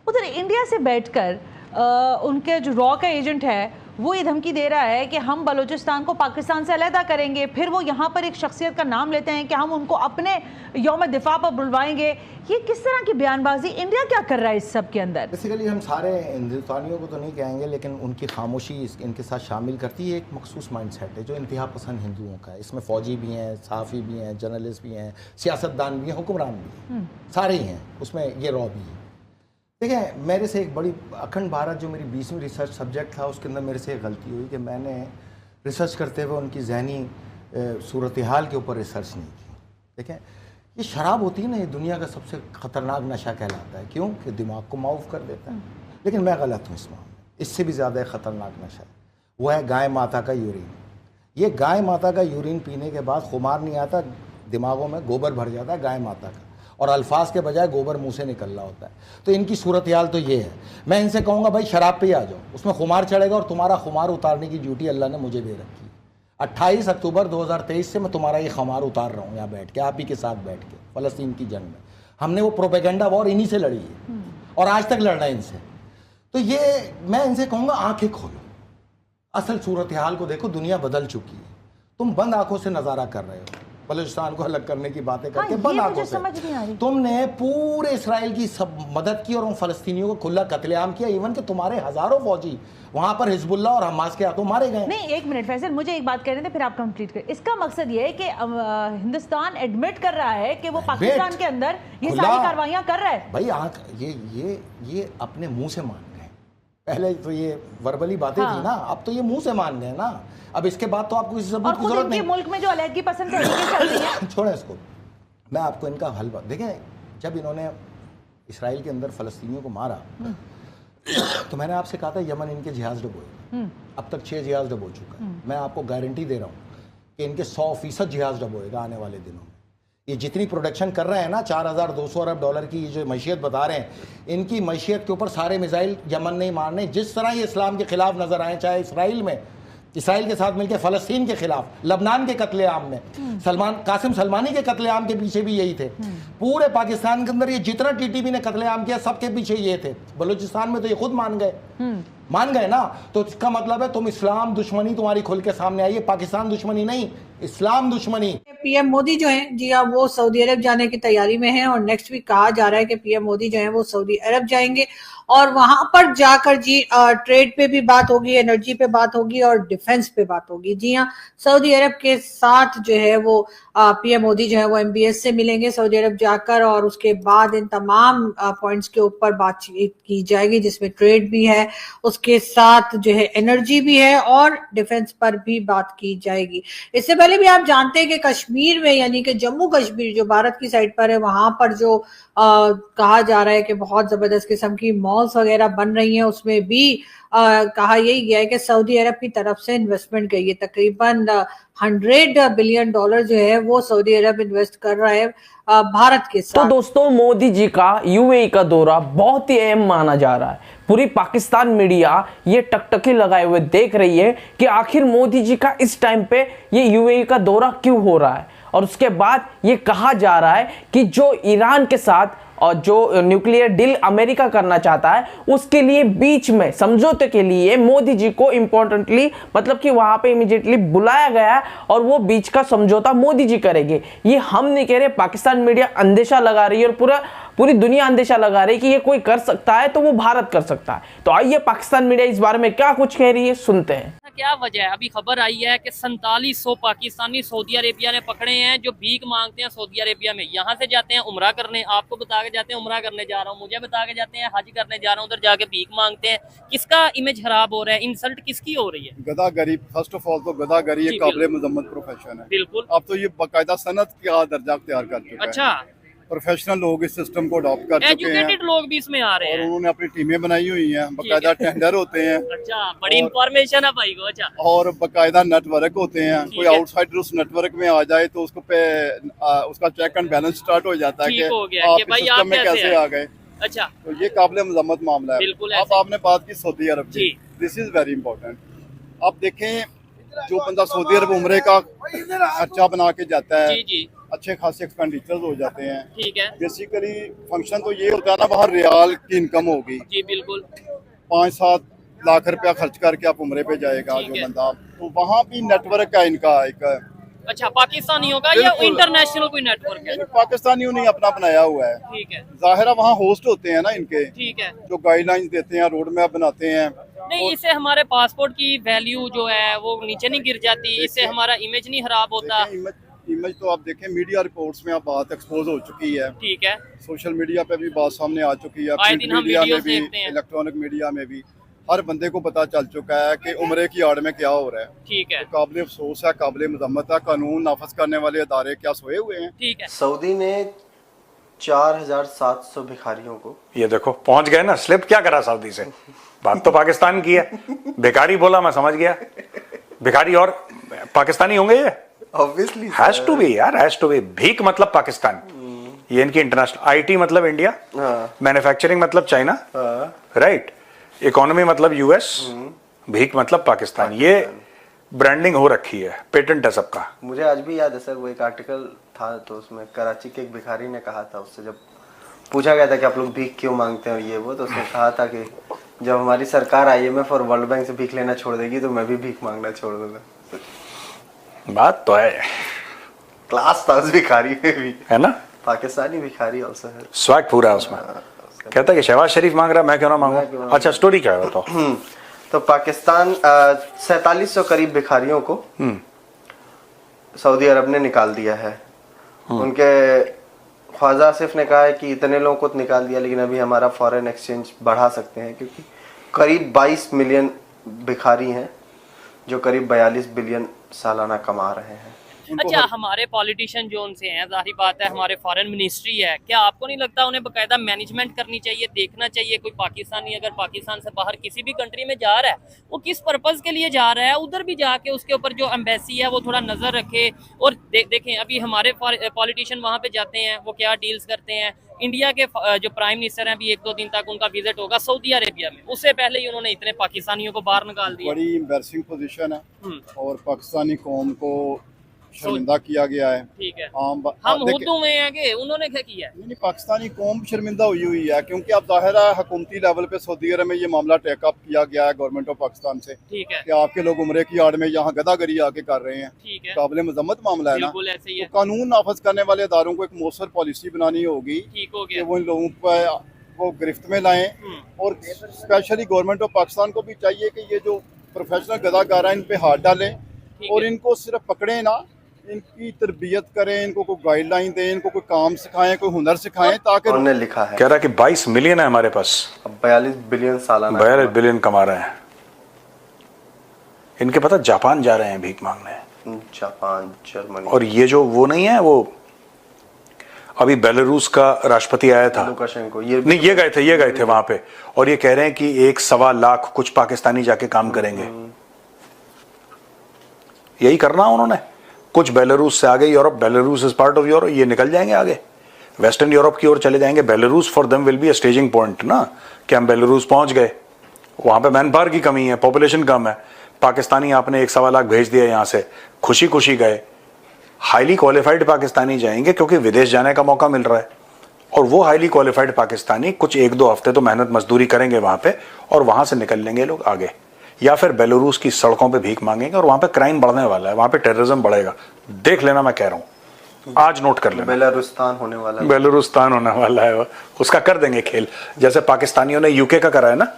उधर इंडिया से बैठकर उनके जो रॉ का एजेंट है वो ये धमकी दे रहा है कि हम बलूचिस्तान को पाकिस्तान से अलहदा करेंगे। फिर वो यहाँ पर एक शख्सियत का नाम लेते हैं कि हम उनको अपने यौम दिफा पर बुलवाएंगे। ये किस तरह की बयानबाजी, इंडिया क्या कर रहा है इस सब के अंदर? बेसिकली हम सारे हिंदुस्तानियों को तो नहीं कहेंगे, लेकिन उनकी खामोशी इनके साथ शामिल करती है एक मखसूस माइंडसेट है जो इंतहा पसंद हिंदुओं का है। इसमें फ़ौजी भी हैं, सहाफ़ी भी हैं, जर्नलिस्ट भी हैं, सियासतदान भी हैं, हुक्मरान भी हैं, सारे ही हैं, उसमें ये रॉ भी है। देखिए, मेरे से एक बड़ी अखंड भारत जो मेरी 20वीं रिसर्च सब्जेक्ट था, उसके अंदर मेरे से एक गलती हुई कि मैंने रिसर्च करते हुए उनकी जहनी सूरत हाल के ऊपर रिसर्च नहीं की। देखें, ये शराब होती है ना, ये दुनिया का सबसे ख़तरनाक नशा कहलाता है। क्यों? कि दिमाग को माऊफ कर देता है। लेकिन मैं गलत हूँ इस मामले में। इससे भी ज़्यादा ख़तरनाक नशा है, वो है गाय माता का यूरिन। ये गाय माता का यूरिन पीने के बाद खुमार नहीं आता, दिमागों में गोबर भर जाता है गाय माता का, और अल्फाज के बजाय गोबर मुंह से निकल रहा होता है। तो इनकी सूरत हाल तो ये है। मैं इनसे कहूँगा भाई शराब पे आ जाओ, उसमें खुमार चढ़ेगा और तुम्हारा खुमार उतारने की ड्यूटी अल्लाह ने मुझे दे रखी है। 28 अक्टूबर 2023 से मैं तुम्हारा ये खुमार उतार रहा हूँ यहाँ बैठ के, आप ही के साथ बैठ के। फ़लस्तीन की जंग में हमने वो प्रोपेगेंडा वॉर इन्हीं से लड़ी है और आज तक लड़ रहे हैं इनसे। तो ये मैं इनसे कहूँगा आंखें खोलो, असल सूरत हाल को देखो। दुनिया बदल चुकी है, तुम बंद आंखों से नज़ारा कर रहे हो बलूचिस्तान को अलग करने की बातें करके। हाँ, बंद आंखों से समझ नहीं आ रही। तुमने पूरे इसराइल की सब मदद की और उन फ़लस्तीनियों को खुला कत्लेआम किया। इवन कि तुम्हारे हज़ारों फौजी वहां पर हिजबुल्लाह और हमास के हाथों मारे गए। नहीं, एक मिनट फैसल, मुझे एक बात कहने थे फिर आप कंप्लीट करें। इसका मकसद ये है कि हिंदुस्तान एडमिट कर रहा है कि वो पाकिस्तान के अंदर ये सारी कार्रवाइयां कर रहा है। भाई आंख ये अपने मुंह से मान गए। पहले तो ये वर्बली बातें थी ना, अब तो ये मुंह से मान गए ना। अब इसके बाद तो आपको किसी सबूत की जरूरत नहीं। मुल्क में जो अलहदगी पसंद तहरीकें चल रही हैं, छोड़ें इसको। मैं आपको इनका हल देखें, जब इन्होंने इसराइल के अंदर फ़लस्तीनियों को मारा तो मैंने आपसे कहा था यमन इनके जहाज़ डुबोए। अब तक 6 जहाज़ डुबो चुका है। मैं आपको गारंटी दे रहा हूँ कि इनके 100% जहाज़ डुबोएगा आने वाले दिनों में। ये जितनी प्रोडक्शन कर रहे हैं ना, 4200 अरब डॉलर की जो मैशियत बता रहे हैं, इनकी मैशियत के ऊपर सारे मिसाइल यमन नहीं मारने। जिस तरह ये इस्लाम के खिलाफ नजर आए, चाहे इसराइल के साथ मिलकर फ़लस्तीन के खिलाफ, लबनान के कत्लेआम में कासिम सलमानी के कत्लेआम के पीछे भी यही थे। पूरे पाकिस्तान के अंदर ये जितना टीटीपी ने कत्लेआम किया सबके पीछे ये थे। बलूचिस्तान में तो ये खुद मान गए ना। तो इसका मतलब है तुम इस्लाम दुश्मनी तुम्हारी खुल के सामने आई है, पाकिस्तान दुश्मनी नहीं, इस्लाम दुश्मनी। पीएम मोदी जो हैं जी हाँ, वो सऊदी अरब जाने की तैयारी में हैं और नेक्स्ट वीक कहा जा रहा है कि पीएम मोदी जो हैं वो सऊदी अरब जाएंगे और वहां पर जाकर जी ट्रेड पे भी बात होगी, एनर्जी पे बात होगी और डिफेंस पे बात होगी। जी हाँ, सऊदी अरब के साथ जो है वो पीएम मोदी जो है वो एमबीएस से मिलेंगे सऊदी अरब जाकर और उसके बाद इन तमाम पॉइंट्स के ऊपर बातचीत की जाएगी, जिसमें ट्रेड भी है, उसके साथ जो है एनर्जी भी है और डिफेंस पर भी बात की जाएगी। इससे पहले भी आप जानते हैं कि कश्मीर में, यानी कि जम्मू कश्मीर जो भारत की साइड पर है, वहां पर जो कहा जा रहा है कि बहुत जबरदस्त किस्म की मॉल्स वगैरह बन रही हैं, उसमें भी कहा यही गया है कि सऊदी अरब की तरफ से इन्वेस्टमेंट गई है। तकरीबन $100 बिलियन जो है वो सऊदी अरब इन्वेस्ट कर रहा है भारत के साथ। तो दोस्तों, मोदी जी का यूएई का दौरा बहुत ही अहम माना जा रहा है। पूरी पाकिस्तान मीडिया ये टकटकी लगाए हुए देख रही है कि आखिर मोदी जी का इस टाइम पे ये यूएई का दौरा क्यों हो रहा है। और उसके बाद ये कहा जा रहा है कि जो ईरान के साथ और जो न्यूक्लियर डील अमेरिका करना चाहता है, उसके लिए बीच में समझौते के लिए मोदी जी को इंपॉर्टेंटली, मतलब कि वहां पे इमीडिएटली बुलाया गया है और वो बीच का समझौता मोदी जी करेंगे। ये हम नहीं कह रहे, पाकिस्तान मीडिया अंदेशा लगा रही है और पूरी दुनिया अंदेशा लगा रही है कि ये कोई कर सकता है तो वो भारत कर सकता है। तो आइए पाकिस्तान मीडिया इस बारे में क्या कुछ कह रही है, सुनते हैं। क्या वजह है? अभी खबर आई है कि 4700 पाकिस्तानी सऊदी अरेबिया ने पकड़े हैं जो भीख मांगते हैं सऊदी अरेबिया में। यहाँ से जाते हैं उम्रा करने, आपको बता के जाते हैं उम्रा करने जा रहा हूँ, मुझे बता के जाते हैं हज करने जा रहा हूँ, उधर जाके भीख मांगते हैं। किसका इमेज खराब हो रहा है? इंसल्ट किसकी हो रही है? गदागरी। फर्स्ट ऑफ ऑल तो गदागरी एक काबिल मजम्मत प्रोफेशन है। बिल्कुल। अब तो ये बाकायदा सनत का दर्जा अख्तियार कर चुका है। अच्छा, प्रोफेशनल लोग इस सिस्टम को अडॉप्ट कर चुके हैं, एजुकेटेड लोग भी इसमें आ रहे हैं और उन्होंने अपनी टीमें बनाई हुई हैं, बाकायदा टेंडर होते हैं। अच्छा, बड़ी इंफॉर्मेशन है भाई को। अच्छा, और बाकायदा नेटवर्क होते हैं। कोई आउटसाइडर उस नेटवर्क में आ जाए तो उसको उसका चेक एंड बैलेंस स्टार्ट हो जाता है कि आप इस सिस्टम में कैसे आ गए। अच्छा, तो ये काबिल मजम्मत मामला है। बिल्कुल। अब आपने बात की सऊदी अरब की, दिस इज वेरी इंपॉर्टेंट। आप देखें, जो बंदा सऊदी अरब उम्रे का खर्चा बना के जाता है, अच्छे खासे एक्सपेंडिचर्स हो जाते हैं। ठीक है बेसिकली फंक्शन तो ये होता है ना, बाहर रियाल की इनकम होगी, जी बिल्कुल 5-7 लाख रुपया खर्च करके आप उम्रे पे जाएगा ठीक जो है। बंदा, तो वहाँ भी नेटवर्क है इनका एक, अच्छा पाकिस्तानियों का या बिल्कुल। इंटरनेशनल कोई नेटवर्क है? पाकिस्तानियों ने अपना बनाया हुआ है। ठीक है जाहिर है वहाँ होस्ट होते हैं ना इनके, ठीक है। जो गाइडलाइंस देते हैं, रोड मैप बनाते हैं। नहीं इससे हमारे पासपोर्ट की वैल्यू जो है वो नीचे नहीं गिर जाती, इससे हमारा इमेज नहीं खराब होता? इमेज तो आप देखें, मीडिया रिपोर्ट्स में आप बात एक्सपोज हो चुकी है, ठीक है सोशल मीडिया पे भी बात सामने आ चुकी है, आए प्रिंट दिन हम मीडिया में वीडियोस भी, देखते हैं। इलेक्ट्रॉनिक मीडिया में भी हर बंदे को पता चल चुका है कि उम्रे की आड़ में क्या हो रहा है। ठीक है तो काबिल अफसोस है, काबिल मजम्मत है, कानून नाफज करने वाले अदारे क्या सोए हुए हैं। ठीक है। सऊदी ने 4700 भिखारियों को, ये देखो पहुंच गए ना, स्लिप क्या करा सऊदी से, बात तो पाकिस्तान की है। भिखारी बोला मैं समझ गया, भिखारी और पाकिस्तानी होंगे ये, ऑब्वियसली हैज टू बी यार, हैज टू बी। भीख मतलब पाकिस्तान, ये इनकी इंटरनेशनल, आईटी मतलब इंडिया, मैन्युफैक्चरिंग मतलब चाइना, राइट, इकोनॉमी मतलब यूएस, भीख मतलब पाकिस्तान। ये ब्रांडिंग हो रखी है, पेटेंट है सबका। मुझे आज भी याद है सर, वो एक आर्टिकल था तो उसमें कराची के एक भिखारी ने कहा था, उससे जब पूछा गया था कि आप लोग भीख क्यों मांगते हैं और ये वो, तो उसने कहा था कि जब हमारी सरकार IMF और वर्ल्ड बैंक से भीख लेना छोड़ देगी तो मैं भी भीख मांगना छोड़ दूंगा। बात तो है, क्लास था उस भिखारी में भी, है ना, पाकिस्तानी भिखारी ऑल्सो है। स्वैग पूरा है उसमें। कहता है कि शहबाज शरीफ मांग रहा है, मैं क्यों ना मांगू। अच्छा स्टोरी क्या है बताओ। तो पाकिस्तान 4700 करीब भिखारियों को सऊदी अरब ने निकाल दिया है। उनके ख्वाजा आसिफ ने कहा है कि इतने लोगों को तो निकाल दिया, लेकिन अभी हमारा फॉरेन एक्सचेंज बढ़ा सकते हैं, क्योंकि करीब 22 मिलियन भिखारी हैं जो करीब 42 बिलियन सालाना कमा रहे हैं। अच्छा हमारे पॉलिटिशियन जो उनसे हैं, जाहिर बात है हमारे फॉरेन मिनिस्ट्री है, क्या आपको नहीं लगता उन्हें बकायदा मैनेजमेंट करनी चाहिए, देखना चाहिए कोई पाकिस्तानी अगर पाकिस्तान से बाहर किसी भी कंट्री में जा रहा है, वो किस पर्पस के लिए जा रहा है, उधर भी जाके उसके ऊपर जो एम्बेसी है वो थोड़ा नजर रखे। और देखें अभी हमारे पॉलिटिशियन वहाँ पे जाते हैं, वो क्या डील्स करते हैं। इंडिया के जो प्राइम मिनिस्टर हैं अभी 1-2 दिन तक उनका विजिट होगा सऊदी अरेबिया में, उससे पहले ही उन्होंने इतने पाकिस्तानियों को बाहर निकाल दिया। बड़ी एम्बैरसिंग पोजीशन है और पाकिस्तानी कौम को शर्मिंदा किया गया है। ठीक है, हम हुर्दू में हैं कि उन्होंने क्या किया है? नहीं, पाकिस्तानी कौम शर्मिंदा हुई है, क्योंकि अब जाहिर है हुकूमती लेवल पे सऊदी अरब में ये मामला टेकअप किया गया है गवर्नमेंट ऑफ पाकिस्तान से, ठीक है कि आपके लोग उम्रे की आड़ में यहाँ गदागरी आके कर रहे हैं। ठीक है, काबिल मजम्मत मामला है ना, बिल्कुल ऐसे ही है। तो कानून नाफज करने वाले अदारों को एक मौसर पॉलिसी बनानी होगी ठीक हो कि गया। वो इन लोगों पर वो गिरफ्त में लाएं। और स्पेशली गवर्नमेंट ऑफ पाकिस्तान को भी चाहिए कि ये जो प्रोफेशनल गदाकार हैं इन पे हाथ डालें और इनको सिर्फ पकड़े ना, इनकी तरबियत करें, इनको कोई गाइडलाइन दें, इनको कोई काम सिखाएं, कोई हुनर सिखाएं, ताकि उन्होंने लिखा है कह रहा कि 22 मिलियन है हमारे पास, अब 42 बिलियन सालाना 42 बिलियन कमा रहे हैं। इनके पता जापान जा रहे हैं भीख मांगने, जापान, जर्मनी, और ये जो वो नहीं है, वो अभी बेलारूस का राष्ट्रपति आया था, लुकाशेंको, ये नहीं ये गए थे वहां पे, और ये कह रहे हैं कि 1-1.25 लाख कुछ पाकिस्तानी जाके काम करेंगे। यही करना उन्होंने, कुछ बेलारूस से आगे Europe, Belarus is part of Europe, ये निकल जाएंगे आगे वेस्टर्न यूरोप की ओर चले जाएंगे। Belarus for them will be a staging point ना, कि हम बेलारूस पहुंच गए, वहां पे मैन पावर की कमी है, पॉपुलेशन कम है, पाकिस्तानी आपने 1-1.25 लाख भेज दिया यहाँ से, खुशी खुशी गए। हाईली क्वालिफाइड पाकिस्तानी जाएंगे क्योंकि विदेश जाने का मौका मिल रहा है, और वो हाईली क्वालिफाइड पाकिस्तानी कुछ 1-2 हफ्ते तो मेहनत मजदूरी करेंगे वहां पे, और वहां से निकल लेंगे लोग आगे, या फिर बेलारूस की सड़कों पे भीख मांगेंगे, और वहां पे क्राइम बढ़ने वाला है, वहां पे टेररिज्म बढ़ेगा। देख लेना, मैं कह रहा हूं, आज नोट कर लेना, बेलारूस्तान होने वाला है, बेलारूस्तान होने वाला है, उसका कर देंगे खेल, जैसे पाकिस्तानियों ने यूके का करा है ना,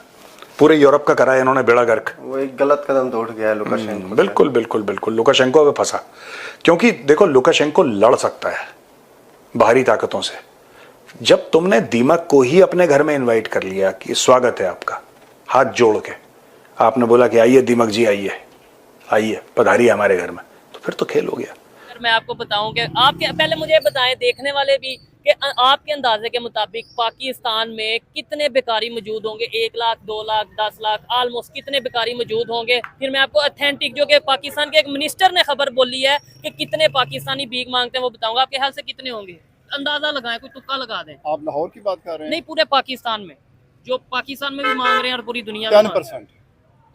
पूरे यूरोप का करा है इन्होंने बेड़ा गर्क। वो एक गलत कदम तो उठ गया है लुकाशेंको। बिल्कुल बिल्कुल बिल्कुल, लुकाशेंको अभी फंसा, क्योंकि देखो लुकाशेंको लड़ सकता है बाहरी ताकतों से। जब तुमने दीमक को ही अपने घर में इनवाइट कर लिया कि स्वागत है आपका, हाथ जोड़ के आपने बोला कि आइए दीमक जी, आइए आइए पधारिए हमारे घर में, तो फिर तो खेल हो गया। मैं आपको बताऊं कि आपके पहले मुझे बताएं, देखने वाले भी, कि आपके अंदाजे के मुताबिक पाकिस्तान में कितने बेकारी मौजूद होंगे? 1 लाख, 2 लाख, 10 लाख, ऑलमोस्ट कितने बेकारी मौजूद होंगे? फिर मैं आपको ऑथेंटिक, जो कि पाकिस्तान के एक मिनिस्टर ने खबर बोली है कि कितने पाकिस्तानी भीख मांगते हैं, वो बताऊंगा। आपके ख्याल से कितने होंगे? अंदाजा लगाएं, कोई तुक्का लगा दें। आप लाहौर की बात कर रहे हैं? नहीं, पूरे पाकिस्तान में, जो पाकिस्तान में भी मांग रहे हैं और पूरी दुनिया में 10%।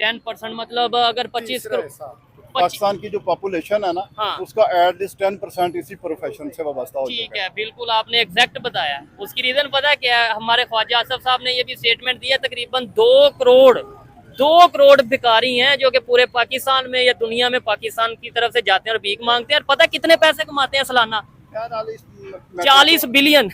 10% मतलब अगर 25 करोड़, पाकिस्तान की जो पॉपुलेशन है ना, हाँ। उसका एटलीस्ट 10% इसी प्रोफेशन से वाबस्ता हो ठीक जाएगा। है, बिल्कुल आपने एग्जैक्ट बताया। उसकी रीजन पता है क्या है? हमारे ख्वाजा आसफ साहब ने ये भी स्टेटमेंट दिया, तकरीबन 2 करोड़ भिखारी हैं जो कि पूरे पाकिस्तान में या दुनिया में पाकिस्तान की तरफ से जाते हैं और भीख मांगते हैं, और पता कितने पैसे कमाते हैं सालाना? 40 बिलियन।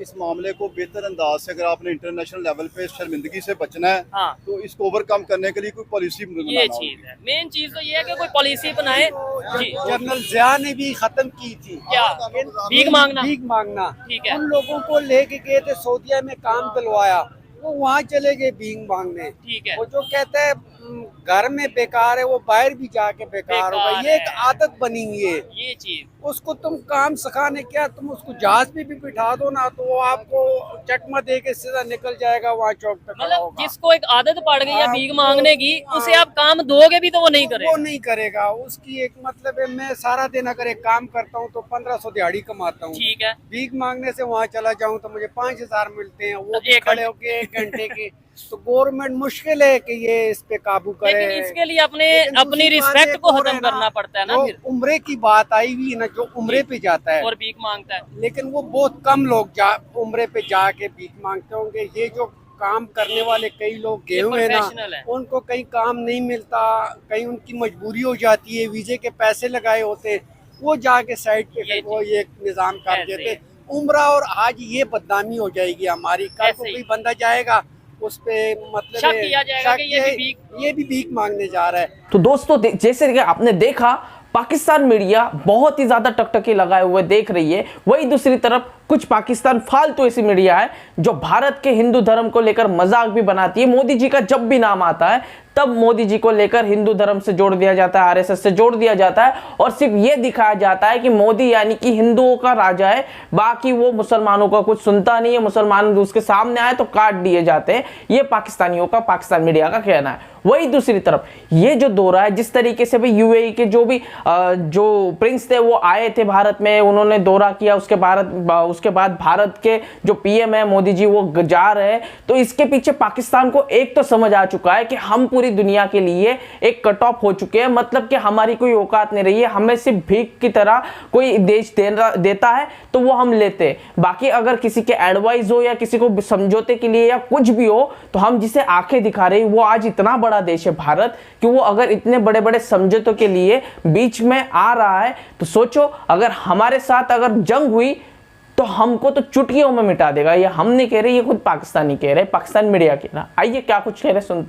इस मामले को बेहतर अंदाज से अगर आपने इंटरनेशनल लेवल पे शर्मिंदगी से बचना है, हाँ। तो इसको ओवरकम करने के लिए कोई पॉलिसी ये चीज है, मेन चीज तो ये है कि कोई पॉलिसी बनाए। जी, जनरल जिया ने भी खत्म की थी क्या भीख मांगना? भीख मांगना। ठीक है। उन लोगों को लेके गए थे सऊदीया में काम दिलवाया, वो वहाँ चले गए भीख मांगने। ठीक है। वो जो कहता है घर में बेकार है, वो बाहर भी जाके बेकार होगा। बेकार ये एक है। आदत बनी हुई है। ये चीज उसको तुम काम सिखाने क्या, तुम उसको जहाज पे भी बिठा दो ना, तो वो आपको चकमा दे के सीधा निकल जाएगा, वहाँ चौक पे खड़ा मतलब होगा। जिसको एक आदत पड़ गई है हाँ, भीख वो- मांगने की, हाँ। उसे आप काम दोगे भी तो वो नहीं वो करेगा। नहीं करेगा। उसकी एक मतलब है, मैं सारा दिन अगर एक काम करता हूँ तो 1500 दिहाड़ी कमाता हूँ। ठीक है। भीख मांगने से वहाँ चला जाऊँ तो मुझे 5000 मिलते हैं, वो तो भी एक खड़े होके 1 घंटे के। तो गवर्नमेंट मुश्किल है कि ये इस पे काबू करे। लेकिन इसके लिए अपने लेकिन अपनी दूसरी बात रिस्पेक्ट एक को और खत्म है ना, करना पड़ता है ना जो फिर, उम्रे की बात आई हुई है ना, जो उम्रे पे जाता है और भीख मांगता है। लेकिन वो बहुत कम लोग उम्रे पे जाके भीख मांगते होंगे। ये जो काम करने वाले कई लोग गए ये हुए हैं प्रोफेशनल है। ना, उनको कहीं काम नहीं मिलता, कहीं उनकी मजबूरी हो जाती है, वीजे के पैसे लगाए होते हैं, वो जाके साइड पे ये वो ये निजाम कर ऐसे देते। उम्रा और आज ये बदनामी हो जाएगी हमारी। कल को ऐसे ही। कोई बंदा जाएगा उस पे मतलब शक किया जाएगा कि ये भी भीख मांगने जा रहा है। तो दोस्तों जैसे कि आपने देखा, पाकिस्तान मीडिया बहुत ही ज्यादा टकटकी लगाए हुए देख रही है। वही दूसरी तरफ कुछ पाकिस्तान फालतू ऐसी मीडिया है जो भारत के हिंदू धर्म को लेकर मजाक भी बनाती है। मोदी जी का जब भी नाम आता है तब मोदी जी को लेकर हिंदू धर्म से जोड़ दिया जाता है, आरएसएस से जोड़ दिया जाता है, और सिर्फ ये दिखाया जाता है कि मोदी यानी कि हिंदुओं का राजा है, बाकी वो मुसलमानों का कुछ सुनता नहीं है, मुसलमान उसके सामने आए तो काट दिए जाते हैं। ये पाकिस्तानियों का, पाकिस्तान मीडिया का कहना है। वही दूसरी तरफ ये जो दौरा है, जिस तरीके से भी यूएई के जो प्रिंस थे वो आए थे भारत में, उन्होंने दौरा किया, उसके बाद भारत के जो पीएम है मोदी जी वो जा रहे हैं, तो इसके पीछे पाकिस्तान को एक तो समझ आ चुका है कि हम पूरी दुनिया के लिए एक कट ऑफ हो चुके हैं, मतलब कि हमारी कोई औकात नहीं रही है, हमें सिर्फ भीख की तरह कोई देश देता है तो वो हम लेते, बाकी अगर किसी के एडवाइस हो या किसी को समझौते के लिए या कुछ भी हो तो हम जिसे आंखें दिखा रहे हैं, वो आज इतना बड़ा देश है भारत कि वो अगर इतने बड़े बड़े समझौतों के लिए बीच में आ रहा है, तो सोचो अगर हमारे साथ अगर जंग हुई तो हमको तो चुटकियों में मिटा देगा। ये हम नहीं कह रहे, ये खुद पाकिस्तानी कह रहे, पाकिस्तान मीडिया कह रहा। आइए क्या कुछ कह रहे सुनते।